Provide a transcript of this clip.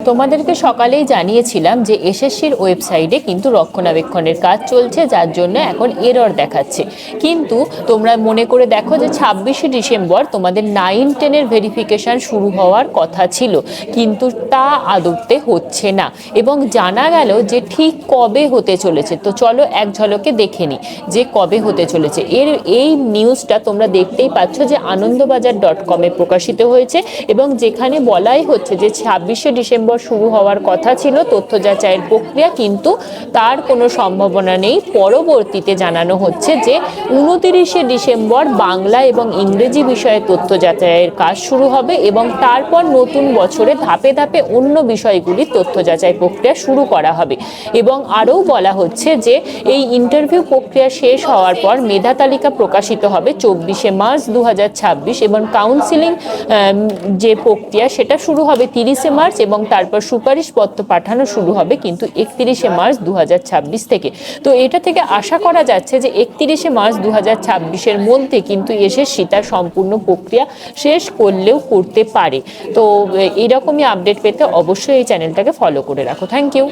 তোমাদেরকে সকালেই জানিয়েছিলাম যে এসএসসির ওয়েবসাইটে কিন্তু রক্ষণাবেক্ষণের কাজ চলছে, যার জন্য এখন এরর দেখাচ্ছে। কিন্তু তোমরা মনে করে দেখো যে 26শে ডিসেম্বর তোমাদের 9-10-এর ভেরিফিকেশন শুরু হওয়ার কথা ছিল, কিন্তু তা আদতে হচ্ছে না এবং জানা গেল যে ঠিক কবে হতে চলেছে। তো চলো এক ঝলকে দেখে নিই যে কবে হতে চলেছে। এই নিউজটা তোমরা দেখতেই পাচ্ছ যে আনন্দবাজার.com-এ প্রকাশিত হয়েছে এবং যেখানে বলাই হচ্ছে যে 26শে ডিসেম্বর শুরু হওয়ার কথা ছিল তথ্য যাচাইয়ের প্রক্রিয়া, কিন্তু তার কোনো সম্ভাবনা নেই। পরবর্তীতে জানানো হচ্ছে যে 29শে ডিসেম্বর বাংলা এবং ইংরেজি বিষয়ে তথ্য যাচাইয়ের কাজ শুরু হবে এবং তারপর নতুন বছরে ধাপে ধাপে অন্য বিষয়গুলি তথ্য যাচাই প্রক্রিয়া শুরু করা হবে। এবং আরও বলা হচ্ছে যে এই ইন্টারভিউ প্রক্রিয়া শেষ হওয়ার পর মেধা তালিকা প্রকাশিত হবে 24শে মার্চ 2026 এবং কাউন্সিলিং যে প্রক্রিয়া সেটা শুরু হবে 30শে মার্চ এবং তারপর সুপারিশপত্র পাঠানো শুরু হবে কিন্তু 31শে মার্চ 2026 থেকে। তো এটা থেকে আশা করা যাচ্ছে যে 31শে মার্চ 2026-এর মধ্যে কিন্তু এসএসসি তার সম্পূর্ণ প্রক্রিয়া শেষ করলেও করতে পারে। তো এরকমই আপডেট পেতে অবশ্যই এই চ্যানেলটাকে ফলো করে রাখো। Thank you.